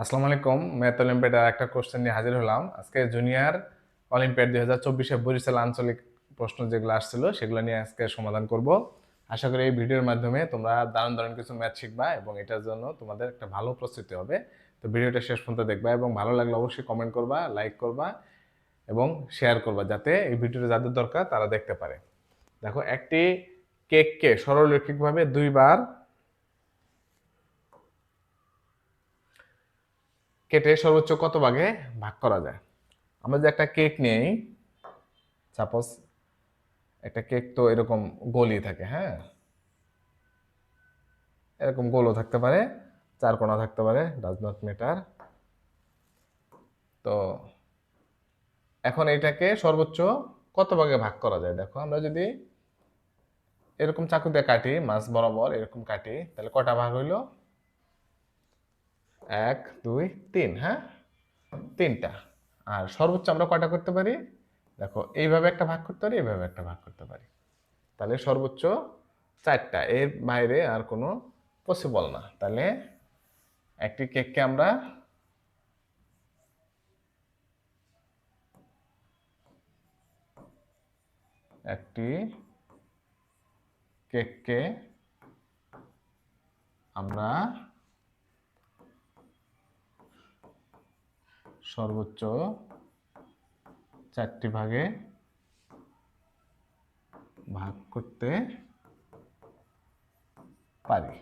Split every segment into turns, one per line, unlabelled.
আসসালামু আলাইকুম। ম্যাথ অলিম্পিয়াডের একটা কোশ্চেন নিয়ে হাজির হলাম। আজকে জুনিয়র অলিম্পিয়াড 2024-এ বরিশাল আঞ্চলিক প্রশ্ন যেগুলো আসছিল সেগুলো নিয়ে আজকে সমাধান করব। আশা করি এই ভিডিওর মাধ্যমে তোমরা দারুণ দারুণ কিছু ম্যাথ শিখবা এবং এটার জন্য তোমাদের একটা ভালো প্রস্তুতি হবে। তো ভিডিওটা শেষ পর্যন্ত দেখবা এবং ভালো লাগলে অবশ্যই কমেন্ট করবা, লাইক করবা এবং শেয়ার করবা যাতে এই ভিডিওটা যাদের দরকার তারা দেখতে পারে। দেখো, একটি কেককে সরলরৈখিকভাবে দুইবার কেটে সর্বোচ্চ কত ভাগে ভাগ করা যায়? আমরা যে একটা কেক নেই, সাপোজ একটা কেক তো এরকম গোলই থাকে, হ্যাঁ, এরকম গোলও থাকতে পারে, চার কোণা থাকতে পারে, ডাজ নট ম্যাটার। তো এখন এটাকে সর্বোচ্চ কত ভাগে ভাগ করা যায়? দেখো, আমরা যদি এরকম চাকু দিয়ে কাটি, মাছ বরাবর এরকম কাটি, তাহলে কটা ভাগ হইলো? 1 2 3, হ্যাঁ, তিনটা। আর সর্বোচ্চ আমরা কয়টা করতে পারি? দেখো, এইভাবে একটা ভাগ করতে পারি, এইভাবে একটা ভাগ করতে পারি, তাহলে সর্বোচ্চ 4টা, এর বাইরে আর কোনো পসিবল না। তাহলে একটি কেককে আমরা একটি কেককে আমরা সর্বোচ্চ 4টি ভাগে ভাগ করতে পারি।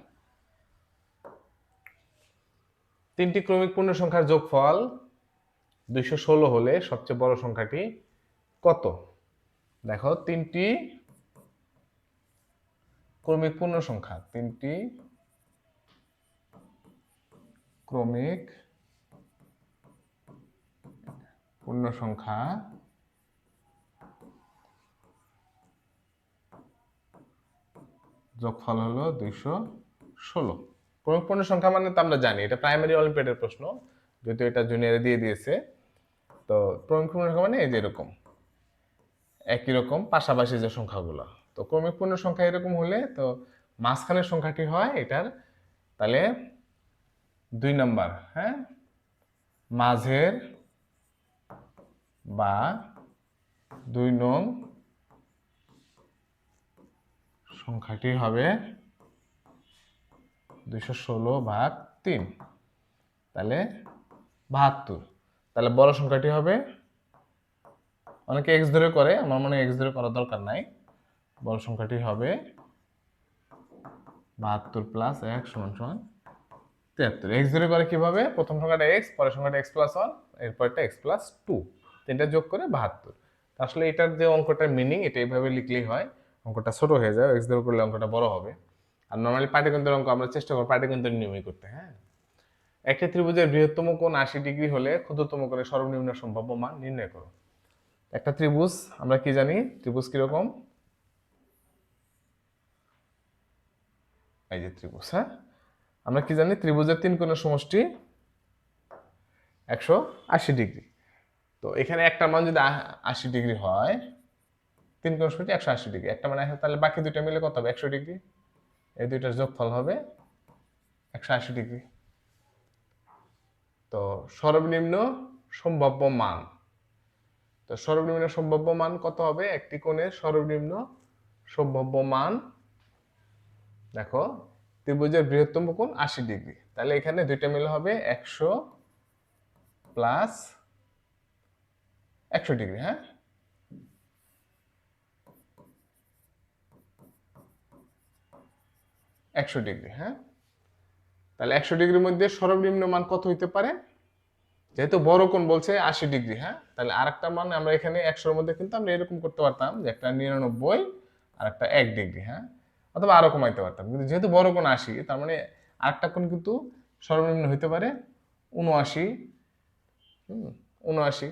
তিনটি ক্রমিক পূর্ণ সংখ্যার যোগফল 216 হলে সবচেয়ে বড় সংখ্যাটি কত? দেখো, তিনটি ক্রমিক পূর্ণ সংখ্যা, তিনটি ক্রমিক পূর্ণ সংখ্যা যোগফল হলো 216। ক্রমিক পূর্ণ সংখ্যা মানে তো আমরা জানি, এটা প্রাইমারি অলিম্পিয়াডের প্রশ্ন, যেহেতু এটা জুনিয়রে দিয়ে দিয়েছে। তো ক্রমিক পূর্ণ সংখ্যা মানে এই যে এরকম একই রকম পাশাপাশি যে সংখ্যাগুলো। তো ক্রমিক পূর্ণ সংখ্যা এরকম হলে তো মাঝখানের সংখ্যাটি হয় এটার, তাহলে 2 নাম্বার, হ্যাঁ, মাঝের বা 2 নং সংখ্যাটি হবে 216/3, তাহলে 72। তাহলে বড় সংখ্যাটি হবে, অনেকে এক্স ধরে করে, আমার মনে হয় এক্স ধরে করার দরকার নাই, বড় সংখ্যাটি হবে 72 প্লাস 1 সমান সমান 73। এক্স ধরে করে কিভাবে? প্রথম সংখ্যাটা এক্স, পরের সংখ্যাটা এক্স প্লাস 1, এরপরটা এক্স প্লাস 2, তিনটা যোগ করে 72। আসলে এটার যে অঙ্কটার মিনিং এটা এইভাবে লিখলেই হয়, অঙ্কটা ছোট হয়ে যায়, এক্স ধরে করলে অঙ্কটা বড় হবে। আর নর্মালি পাটিগণিতের অঙ্ক আমরা চেষ্টা করব পাটিগণিতের নিয়মই করতে। হ্যাঁ, একটি ত্রিভুজের বৃহত্তম কোণ 80 ডিগ্রি হলে ক্ষুদ্রতম কোণের সর্বনিম্ন সম্ভাব্য মান নির্ণয় করো। একটা ত্রিভুজ আমরা কি জানি, ত্রিভুজ কিরকম? এই যে ত্রিভুজ, হ্যাঁ, আমরা কি জানি, ত্রিভুজের তিন কোণের সমষ্টি 180 ডিগ্রি। তো এখানে একটা মান যদি 80 ডিগ্রি হয়, তিন কোণ সমষ্টি 180 ডিগ্রি, একটা মানে তাহলে বাকি দুইটা মিলে কত হবে? 100 ডিগ্রি। এই দুইটার যোগফল হবে 180 ডিগ্রি। তো সর্বনিম্ন সম্ভাব্য মান, তো সর্বনিম্ন সম্ভাব্য মান কত হবে? একটি কোণের সর্বনিম্ন সম্ভাব্য মান, দেখো, ত্রিভুজের বৃহত্তম কোণ 80 ডিগ্রি, তাহলে এখানে দুইটা মিলে হবে 100 প্লাস 100 ডিগ্রি, হ্যাঁ, একশো ডিগ্রি, হ্যাঁ। তাহলে 100 ডিগ্রির মধ্যে সর্বনিম্ন মান কত হইতে পারে? যেহেতু বড় কোণ বলছে 80 ডিগ্রি, হ্যাঁ, তাহলে আরেকটা মান আমরা এখানে 100-এর মধ্যে কিন্তু আমরা এরকম করতে পারতাম যে একটা 99 আর একটা 1 ডিগ্রি, হ্যাঁ, অথবা আরো কমাইতে পারতাম, কিন্তু যেহেতু বড় কোণ 80, তার মানে আরেকটা কোণ কিন্তু সর্বনিম্ন হইতে পারে 79, 79।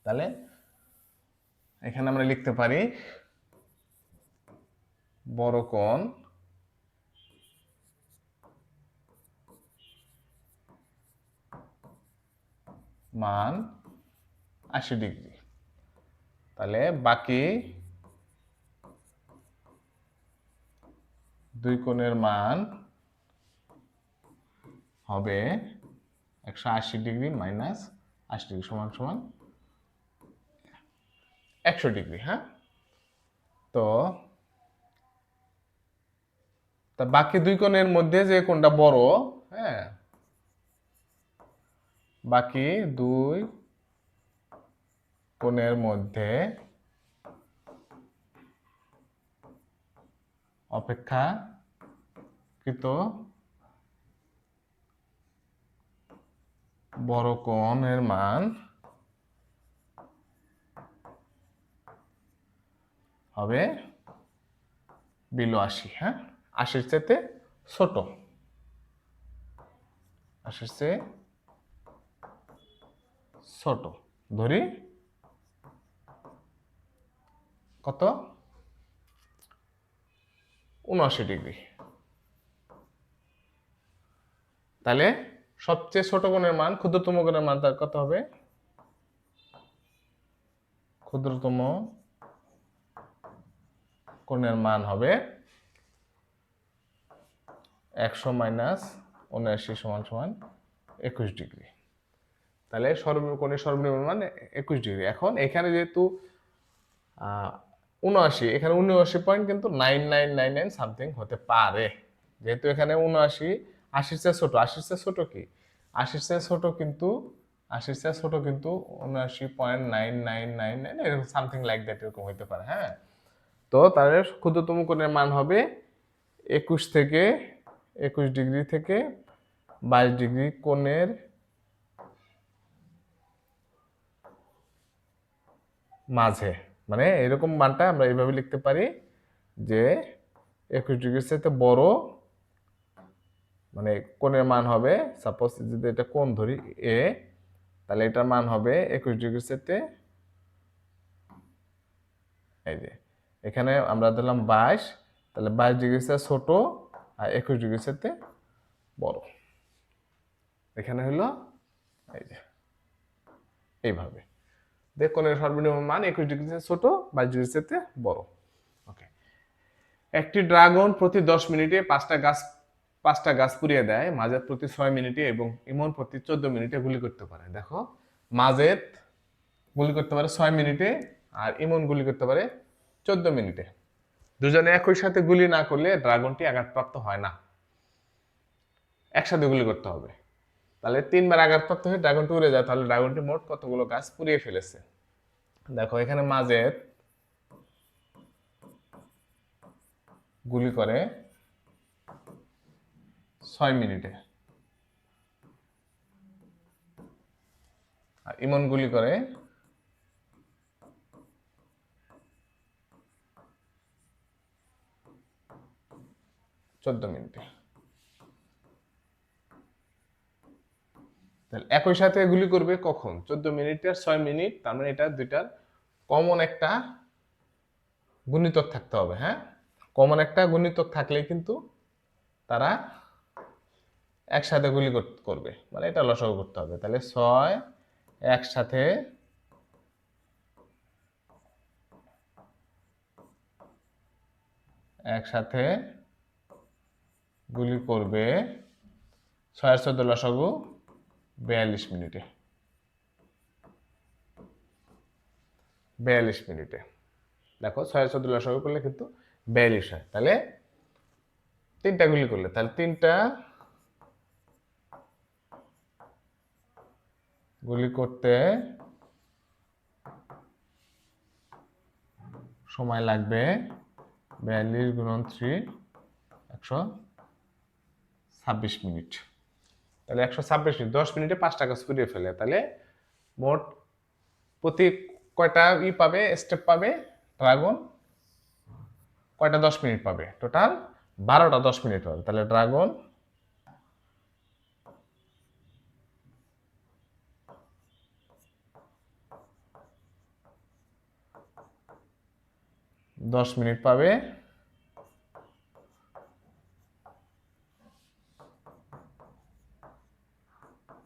তাহলে এখানে আমরা লিখতে পারি বড় কোণ মান 80 ডিগ্রি, তাহলে বাকি দুই কোণের মান হবে 180 - -80 সমান সমান 100°। হ্যাঁ, তো বাকি দুই কোণের মধ্যে যে কোণটা বড়, হ্যাঁ, বাকি দুই কোণের মধ্যে অপেক্ষাকৃত বড় কোণের মান হবে বিলো 80। হ্যাঁ, 80-র চেয়ে ছোট, 80-র চেয়ে ছোট ধরি কত, 79°। তাহলে সবচেয়ে ছোট কোণের মান, ক্ষুদ্রতম কোণের মান তার কত হবে? ক্ষুদ্রতম কোণের মান হবে 100 - 79 সমান সমান 21°। তাহলে কোণের সর্বনিম্ন মান 21°। এখন এখানে যেহেতু 79, এখানে 79 পয়েন্ট কিন্তু 9999 সামথিং হতে পারে। যেহেতু এখানে 79 80-র চেয়ে ছোট, 80-র চেয়ে ছোট কি, 80-র চেয়ে ছোট কিন্তু 80-র চেয়ে ছোট কিন্তু 79.9999 এরকম সামথিং লাইক দ্যাট এরকম হতে পারে। হ্যাঁ, তো তাহলে ক্ষুদ্রতম কোণের মান হবে 21 থেকে 22° কোণের মাঝে, মানে এরকম মানটা আমরা এইভাবে লিখতে পারি যে 21°-র চাইতে বড়, মানে কোণের মান হবে, সাপোজ যদি এটা কোণ ধরি এ, তাহলে এটার মান হবে 21°-র চাইতে, এই যে এখানে আমরা দিলাম 22, তাহলে 22°-র চেয়ে ছোট আর 21°-র চাইতে বড়। এখানে হলো এই যে এইভাবে কোণের সর্বনিম্ন মান 21°-র চেয়ে ছোট, 22°-র চাইতে বড়। ওকে, একটি ড্রাগন প্রতি 10 মিনিটে 5টা গাছ পুড়িয়ে দেয়। মাজেদ প্রতি 6 মিনিটে এবং ইমন প্রতি 14 মিনিটে গুলি করতে পারে। দেখো, মাজেদ গুলি করতে পারে 6 মিনিটে আর ইমন গুলি করতে পারে 14 মিনিটে। দুজনে একই সাথে গুলি না করলে ড্রাগনটি আঘাতপ্রাপ্ত হয় না, একসাথে গুলি করতে হবে। তাহলে 3বার আঘাতপ্রাপ্ত হয়ে ড্রাগনটি উড়ে যায়, তাহলে ড্রাগনটি মোট কতগুলো গাছ পুড়িয়ে ফেলেছে? দেখো, এখানে মাজেদ গুলি করে 6 মিনিটে আর ইমন গুলি করে 14 মিনিটে। তাহলে একই সাথে গুলি করবে কখন? 14 মিনিট আর 6 মিনিট, তার মানে এটা দুইটার কমন একটা গুণিতক থাকতে হবে। হ্যাঁ, কমন একটা গুণিতক থাকলেই কিন্তু তারা একসাথে গুলি করবে, মানে এটা লসাগু করতে হবে। তাহলে 6 একসাথে একসাথে গুলি করবে 6 আর 14 লসাগু 42 মিনিটে। 42 মিনিটে দেখো, 6 আর 14 লসাগু করলে কিন্তু 42 হয়। তাহলে 3টা গুলি করলে, তাহলে 3টা গুলি করতে সময় লাগবে 42 গুণন 3, 126 মিনিট। তাহলে 126 মিনিট, 10 মিনিটে 5টা গাছ পুড়িয়ে ফেলে। তাহলে মোট প্রতি কয়টা পাবে, স্টেপ পাবে ড্রাগন? কয়টা 10 মিনিট পাবে? টোটাল 12টা 10 মিনিট পাবে। তাহলে ড্রাগন 10 মিনিট পাবে,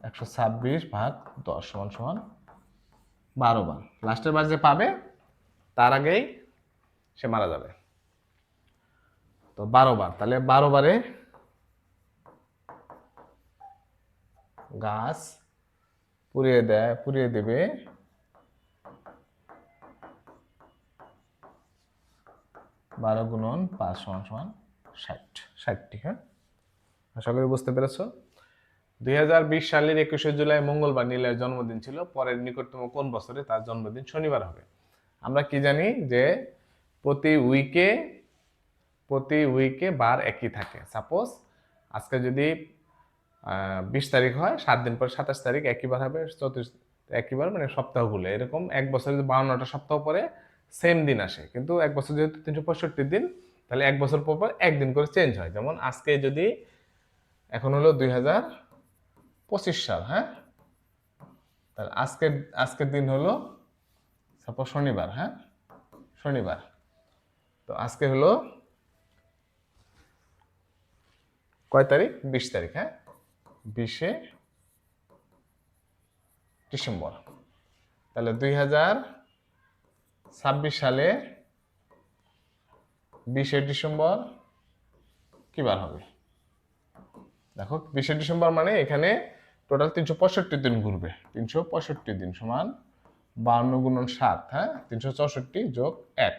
126/10 সমান সমান 12 বার। লাস্টের বার যে পাবে তার আগেই সে মারা যাবে। তো 12 বার, তাহলে 12 বারে গাছ পুড়িয়ে দেবে 12 গুণন 5 সমান 60টি। হ্যাঁ, আশা করি বুঝতে পেরেছ। 2020 সালের 21শে জুলাই মঙ্গলবার নীলের জন্মদিন ছিল। পরের নিকটতম কোন বছরে তার জন্মদিন শনিবার হবে? আমরা কি জানি যে প্রতি উইকে বার একই থাকে। সাপোজ আজকে যদি 20 তারিখ হয়, 7 দিন পর 27 তারিখ একই বার হবে, 34 একই বার, মানে সপ্তাহগুলো এরকম। এক বছরে যদি 52টা সপ্তাহ পরে সেম দিন আসে, কিন্তু এক বছর যেহেতু 365 দিন, তাহলে এক বছর পর পর একদিন করে চেঞ্জ হয়। যেমন আজকে যদি এখন হলো 2025 সাল, হ্যাঁ, তাহলে আজকের দিন হলো সাপোজ শনিবার। হ্যাঁ, শনিবার। তো আজকে হলো কয় তারিখ? 20 তারিখ। হ্যাঁ, 20শে ডিসেম্বর। তাহলে 2026 সালে 20শে ডিসেম্বর কি বার হবে? দেখো 20শে ডিসেম্বর মানে এখানে টোটাল 365 দিন ঘুরবে। 365 দিন সমান 52 গুণন 7। হ্যাঁ, 364 যোগ 1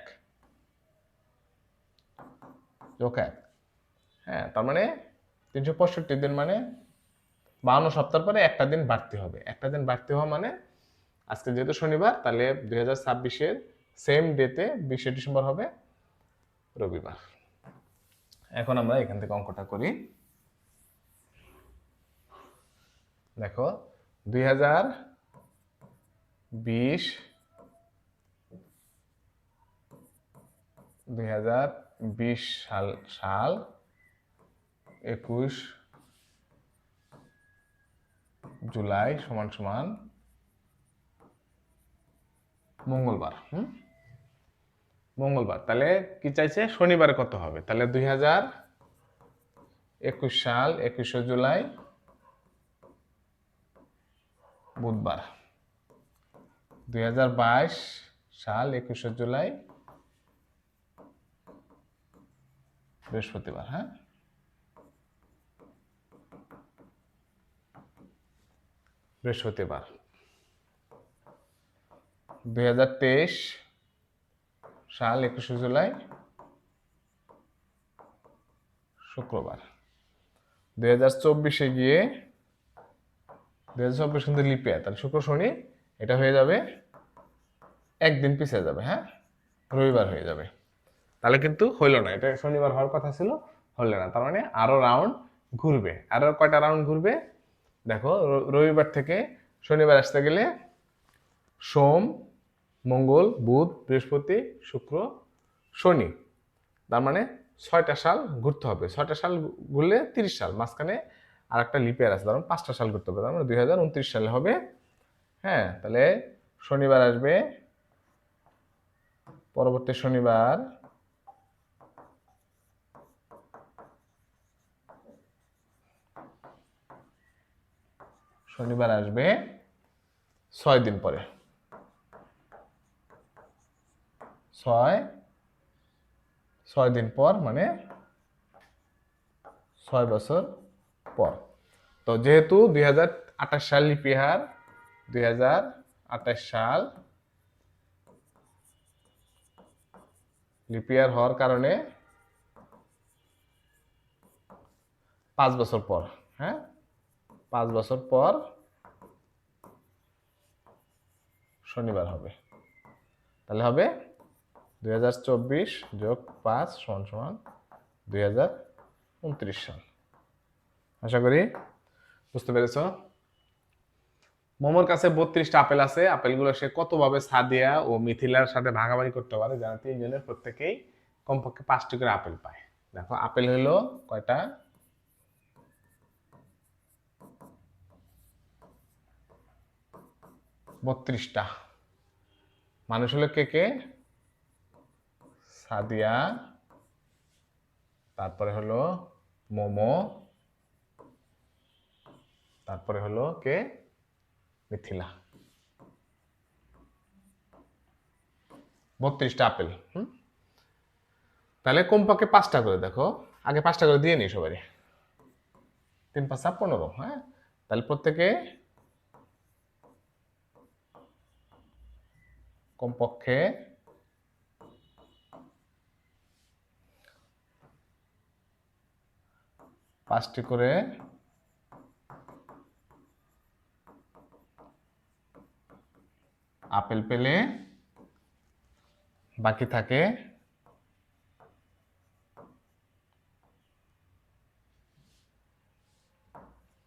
যোগ 1। হ্যাঁ, তার মানে 365 দিন মানে 52 সপ্তাহ পরে একটা দিন বাড়তি হবে। একটা দিন বাড়তি হওয়া মানে আজকে যেহেতু শনিবার, তাহলে 2026-এর সেম ডেতে 20শে ডিসেম্বর হবে রবিবার। এখন আমরা এখান থেকে অঙ্কটা করি। দেখো 2020 সাল 21 জুলাই সমান সমান মঙ্গলবার। মঙ্গলবার, তাহলে কি চাইছে? শনিবারে কত হবে? তাহলে 2021 সাল 21শে জুলাই বুধবার। 2022 সাল 21শে জুলাই বৃহস্পতিবার। হ্যাঁ, বৃহস্পতিবার। 2023 সাল 21শে জুলাই শুক্রবার। 2024-এ গিয়ে 2024 কিন্তু লিপ ইয়ার, তাহলে শুক্র শনি এটা হয়ে যাবে একদিন পিছিয়ে যাবে। হ্যাঁ, রবিবার হয়ে যাবে। তাহলে কিন্তু হইল না, এটা শনিবার হওয়ার কথা ছিল, হলো না। তার মানে আরো রাউন্ড ঘুরবে। আরো কয়টা রাউন্ড ঘুরবে দেখো। রবিবার থেকে শনিবার আসতে গেলে সোম, মঙ্গল, বুধ, বৃহস্পতি, শুক্র, শনি, তার মানে 6টা সাল ঘুরতে হবে। 6টা সাল ঘুরলে 30 সাল, মাঝখানে আর একটা লিপিয়ার আছে, ধরুন 5টা সাল ঘুরতে হবে, তার মানে 2029 সালে হবে। হ্যাঁ, তাহলে শনিবার আসবে, পরবর্তী শনিবার আসবে 6 দিন পরে। 6 দিন পর মানে 6 বছর পর। তো যেহেতু 2028 সাল লিপিয়ার, 2028 সাল লিপিয়ার হওয়ার কারণে 5 বছর পর, হ্যাঁ, 5 বছর পর শনিবার হবে। তাহলে হবে 2024 যোগ 5 সমান সমান 2029 সাল। আশা করি বুঝতে পেরেছ। মোমোর কাছে 32টা আপেল আছে। আপেলগুলো সে কতভাবে সাদিয়া ও মিথিলার সাথে ভাগাভাগি করতে পারে, যারা 3 জনের প্রত্যেকেই কমপক্ষে 5টি করে আপেল পায়। দেখো আপেল হলো কয়টা? 32টা। মানুষ হলো কে কে? সাদিয়া, তারপরে হলো মোমো, তারপরে হলো কে? মিথিলা। 32টা আপেল। তাহলে কমপক্ষে 5টা করে। দেখো আগে 5টা করে দিয়ে নি সবারই। 3 5 15। হ্যাঁ, তাহলে প্রত্যেকে কমপক্ষে 5টি করে আপেল পেলে বাকি থাকে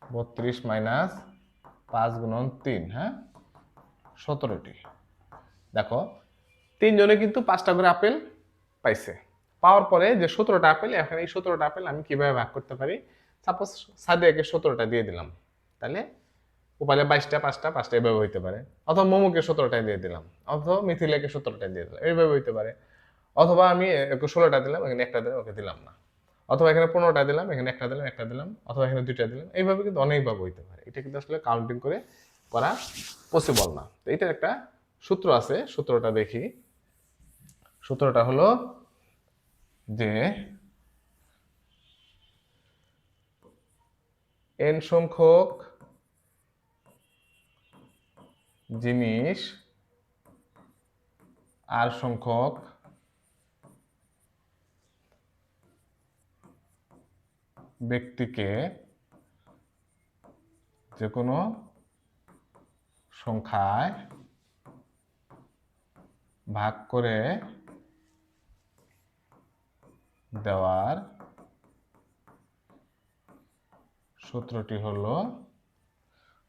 32 মাইনাস 5 গুণন 3, হ্যাঁ 17টি। দেখো 3 জনে কিন্তু 5টা করে আপেল পাইছে। পাওয়ার পরে যে 17টা আপেল, এখানে এই 17টা আপেল আমি কিভাবে ভাগ করতে পারি? সাপোজ সাদিয়াকে 17টা দিয়ে দিলাম, তাহলে উপালে 22টা 5টা 5টা এভাবে হইতে পারে। অথবা মোমোকে 17টা দিয়ে দিলাম, অথবা মিথিলাকে 17টা দিয়ে দিলাম, এইভাবে হইতে পারে। অথবা আমি ওকে 16টা দিলাম, এখানে একটা দিলাম, ওকে দিলাম না। অথবা এখানে 15টা দিলাম, এখানে একটা দিলাম, একটা দিলাম, অথবা এখানে 2টা দিলাম। এইভাবে কিন্তু অনেকভাবে হইতে পারে। এটা কিন্তু আসলে কাউন্টিং করে করা পসিবল না। তো এটার একটা সূত্র আছে, সূত্রটা দেখি। সূত্রটা হলো যে n সংখ্যক জিনিস r সংখ্যক ব্যক্তিকে যে কোনো সংখ্যায় ভাগ করে দেওয়ার সূত্রটি হলো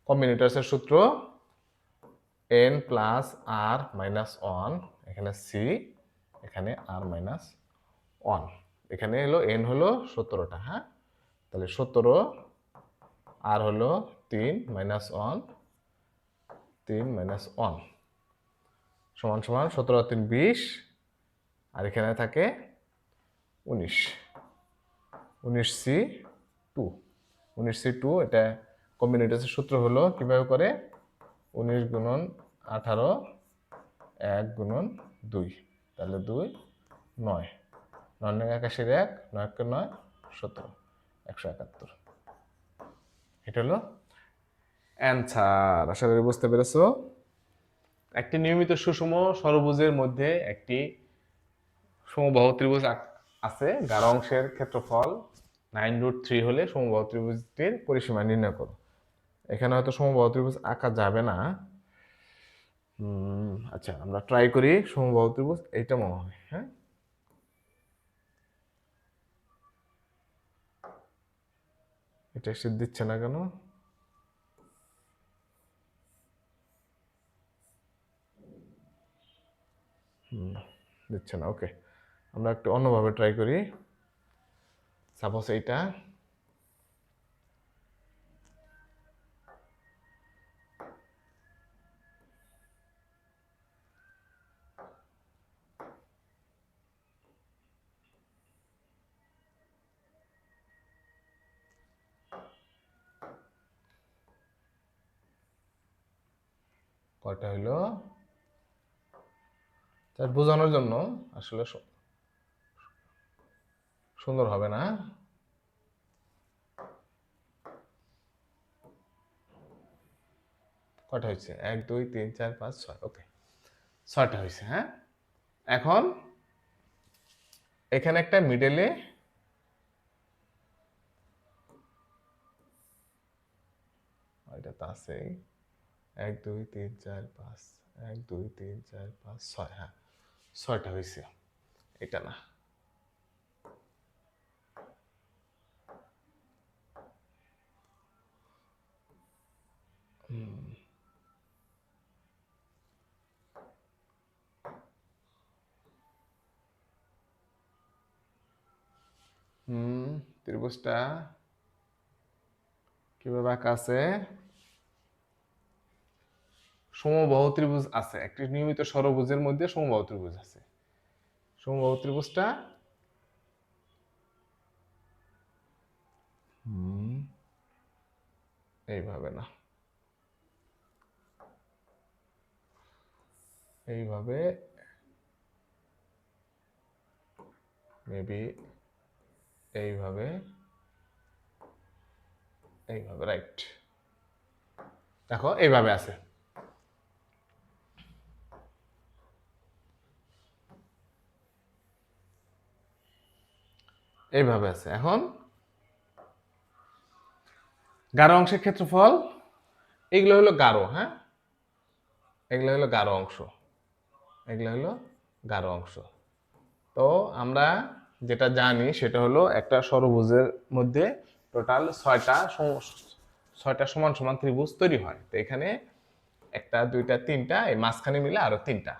কম্বিনেটরসের সূত্র n প্লাস r মাইনাস 1, এখানে c, এখানে r মাইনাস 1, এখানে হলো n হলো 17টা, হ্যাঁ তাহলে 17 আর হলো 3 মাইনাস 1, 3 মাইনাস 1 সমান সমান 17 আর 3 20, আর এখানে থাকে 19, 19c 2, 19c 2। এটা কম্বিনেটরসের সূত্র হলো কিভাবে করে? 19 গুণন 18, 1 গুণন 2, তাহলে 2 9, 9 81 1, 9 9 17, 171। এটা হলো অ্যান্সার। আশা করি বুঝতে পেরেছো। একটি নিয়মিত সুষম ষড়ভুজের মধ্যে একটি সমবাহু ত্রিভুজ আছে, যার অংশের ক্ষেত্রফল 9√3 হলে সমবাহু ত্রিভুজটির পরিসীমা নির্ণয় করো। এখানে হয়তো সমবাহু ত্রিভুজ আঁকা যাবে না। আচ্ছা আমরা ট্রাই করি সমবাহু ত্রিভুজ, এইটা মনে হয়, হ্যাঁ এটা এসে দিচ্ছে না কেন? দিচ্ছে না, ওকে আমরা একটু অন্যভাবে ট্রাই করি। সাপোজ এইটা কয়টা হইলো তার বোঝানোর জন্য, আসলে সুন্দর হবে না। কয়টা হয়েছে? 1 2 3 4 5 6, ওকে 6টা হয়েছে, হ্যাঁ। এখন এখানে একটা মিডলে এটা তো আছেই, 1 2 3 4 5, 1 2 3 4 5 6, হ্যাঁ 6টা হয়েছে, এটা না। ত্রিভুজটা কিভাবে আঁকা আছে? সমবাহু ত্রিভুজ আছে, একটি নিয়মিত ষড়ভুজের মধ্যে সমবাহু ত্রিভুজ আছে। সমবাহু ত্রিভুজটা এইভাবে না, এইভাবে, মেবি এইভাবে, এইভাবে, রাইট। দেখো এইভাবে আছে, এইভাবে আছে। এখন গাঢ় অংশের ক্ষেত্রফল, এগুলো হলো গাঢ়, হ্যাঁ, এগুলো হলো গাঢ় অংশ, এগুলো হলো গাঢ় অংশ। তো আমরা যেটা জানি সেটা হলো একটা ষড়ভুজের মধ্যে টোটাল ছয়টা সমান সমান ত্রিভুজ তৈরি হয়। তো এখানে একটা, দুইটা, তিনটা, এই মাঝখানে মিলে আরো তিনটা,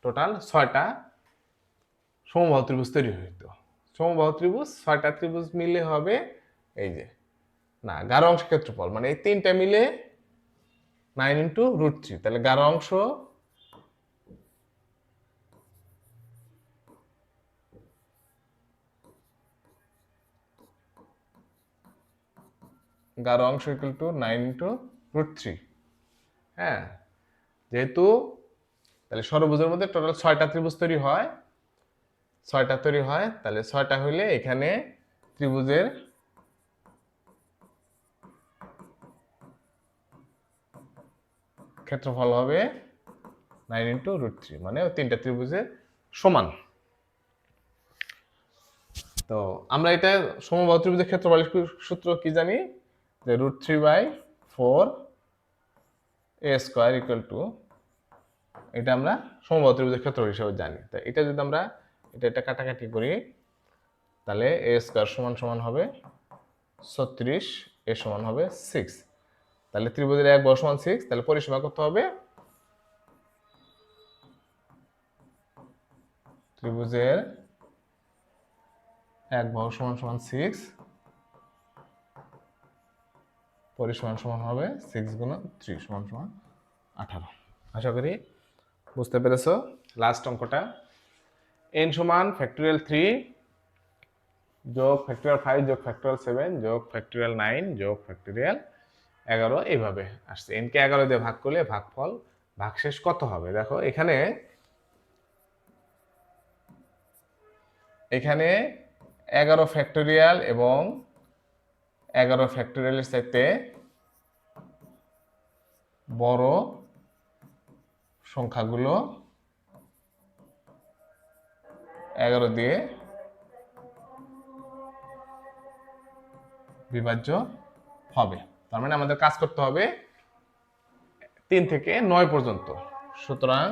টোটাল 6টা সমবাহু ত্রিভুজ তৈরি হইতো। সমবাহু ত্রিভুজ 6টা ত্রিভুজ মিলে হবে এই যে, না, গাঢ় অংশ ক্ষেত্রফল মানে এই তিনটা মিলে 9 × √3, তাহলে গাঢ় অংশ ইকুয়াল টু 9 × √3। হ্যাঁ, যেহেতু তাহলে ষড়ভুজের মধ্যে টোটাল 6টা ত্রিভুজ তৈরি হয়, 6টা তৈরি হয়, তাহলে 6টা হইলে এখানে ত্রিভুজের ক্ষেত্রফল হবে 9 × √3, মানে তিনটা ত্রিভুজের সমান। তো আমরা এটা সমবাহু ত্রিভুজের ক্ষেত্রফলের সূত্র কি জানি, যে √3/4 a² = এটা আমরা সমবাহু ত্রিভুজের ক্ষেত্রফল হিসেবে জানি। তাই এটা যদি আমরা এটা কাটাকাটি করি, তাহলে a² হবে 36, a সমান হবে 6। তাহলে ত্রিভুজের এক বাহু সমান 6, তাহলে পরিসীমা কত হবে, ত্রিভুজের এক বাহু সমান 6, পরিসীমা সমান হবে 6 × 3 সমান 18। আশা করি বুঝতে পেরেছো। লাস্ট অঙ্কটা, n সমান ফ্যাক্টরিয়াল 3 যোগ ফ্যাক্টরিয়াল 5 যোগ ফ্যাক্টরিয়াল 7 যোগ ফ্যাক্টরিয়াল 9 যোগ ফ্যাক্টরিয়াল 11, এইভাবে আসছে। n কে 11 দিয়ে ভাগ করলে ভাগফল ভাগশেষ কত হবে। দেখো এখানে এখানে 11 ফ্যাক্টরিয়াল এবং 11 ফ্যাক্টরিয়ালের চাইতে বড় সংখ্যাগুলো 11 দিয়ে বিভাজ্য হবে। তার মানে আমাদের কাজ করতে হবে 3 থেকে 9 পর্যন্ত। সুতরাং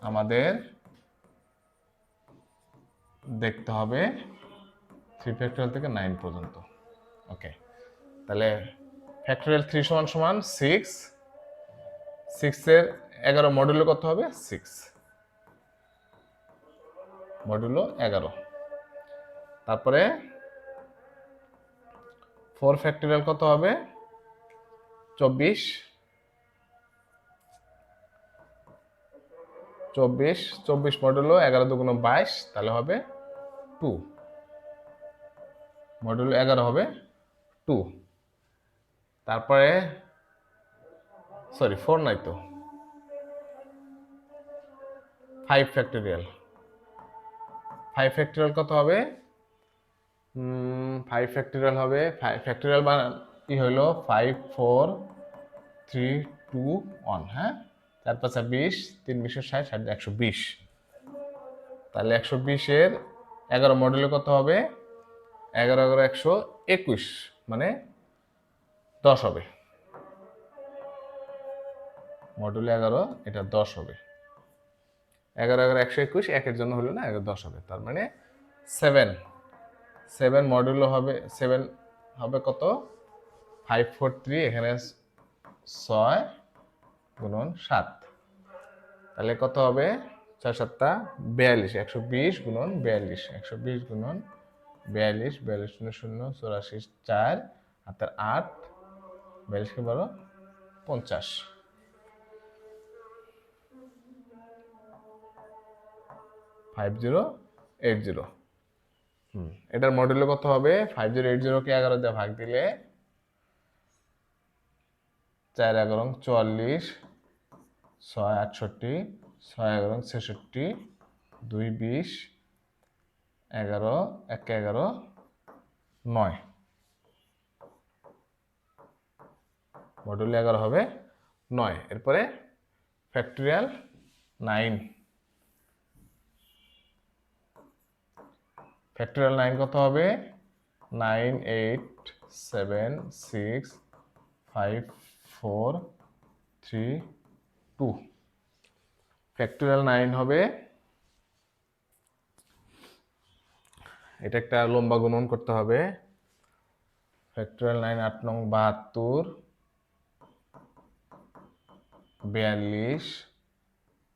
আমাদের দেখতে হবে 3 ফ্যাক্টরিয়াল থেকে 9 পর্যন্ত। ওকে, তাহলে ফ্যাক্টরিয়াল 3 সমান সমান 6, 6 এর 11 মডুলো কত হবে, 6 মডুলো 11। তারপরে 4 ফ্যাক্টরিয়াল কত হবে, 24, 24 মডুলো 11 × 2 = 22, তাহলে হবে 2 মডুলো 11 হবে 2। তারপরে সরি 4 নাই তো, 5 ফ্যাক্টরিয়াল, 5 ফ্যাক্টরিয়াল কত হবে, 5 ফ্যাক্টরিয়াল হবে, 5 ফ্যাক্টরিয়াল কি হলো 5 4 3 2 1, হ্যাঁ, 4 5 20, 3 20 60, 60 120। তাহলে 120 এর 11 মডুলো কত হবে, 11 11 121, মানে 10 হবে, মডুলো 11 এটা 10 হবে। 11 11 121, একের জন্য হলো না, 10 হবে, তার মানে 7 মডুলো হবে, 7 হবে কত, 5 4 3, এখানে 6 × 7, তাহলে কত হবে, 6 7 42, 120 × 42, 120 × 42, 42 0 0 84 4 আর 8, 42 কে 12 50, 5080। এটার মডুলো কত হবে, 5080 কে 11 দিয়ে ভাগ দিলে 4 11 44, 6 68, 6 11 66, 2 20, 11 1 11, 9, মডুলো 11 হবে 9। এরপরে ফ্যাক্টরিয়াল 9, ফ্যাক্টরিয়াল 9 কত হবে? 9, 8, 7, 6, 5, 4, 3, 2। ফ্যাক্টরিয়াল 9 হবে, এটা একটা লম্বা গুণন করতে হবে। ফ্যাক্টরিয়াল 9 8 নং 72, 42,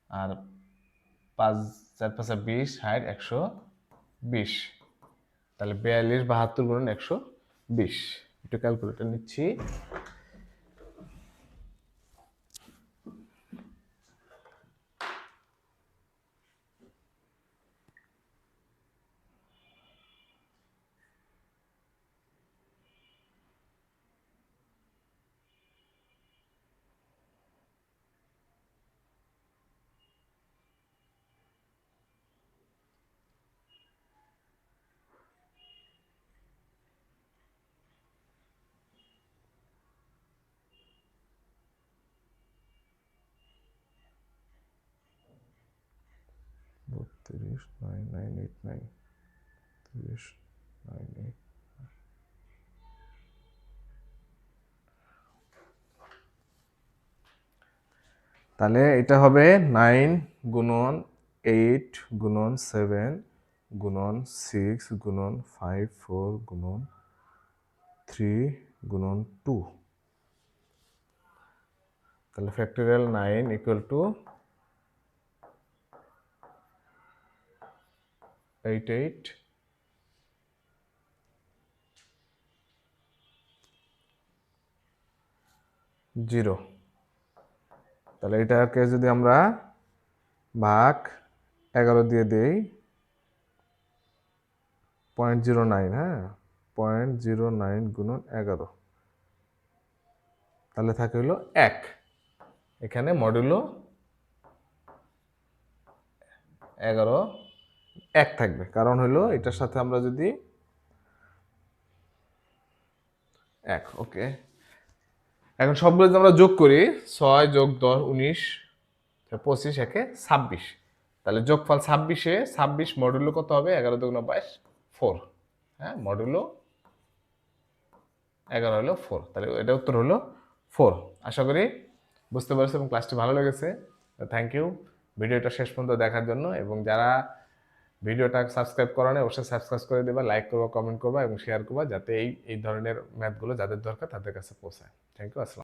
আর 5 4 5 20, 60, 120। তাহলে 42 72 গুণন 120। একটু ক্যালকুলেটর নিচ্ছি। বত্রিশ 9989, 30 98। তাহলে এটা হবে 9 গুণন 8 গুণন 7 গুণন 6 গুণন 5 4 গুণন 3 গুণন 2। তাহলে ফ্যাক্টরিয়াল 9 ইকুয়াল টু 88 0। তাহলে এটাকে যদি আমরা ভাগ 11 দিয়ে দেই, 0.09, হ্যাঁ 0.09 গুণন 11, তাহলে থাকে হলো 1। এখানে মডুলো 11 1 থাকবে, কারণ হলো এটার সাথে আমরা যদি 1, ওকে। এখন সবগুলো যদি আমরা যোগ করি, 6 যোগ 10 19, 25 একে 26। তাহলে যোগফল 26-এ 26 মডুলো কত হবে? 11 দুগুণ 22, 4। হ্যাঁ, মডুলো 11 হলো 4। তাহলে এটা উত্তর হলো 4। আশা করি বুঝতে পারছো এবং ক্লাসটি ভালো লেগেছে। থ্যাংক ইউ ভিডিওটা শেষ পর্যন্ত দেখার জন্য। এবং যারা ভিডিওটা সাবস্ক্রাইব করা নেই অবশ্যই সাবস্ক্রাইব করে দেবা, লাইক করবা, কমেন্ট করবা এবং শেয়ার করবা, যাতে এই ধরনের ম্যাথগুলো যাদের দরকার তাদের কাছে পৌঁছায়। Thank you. আসসালাম।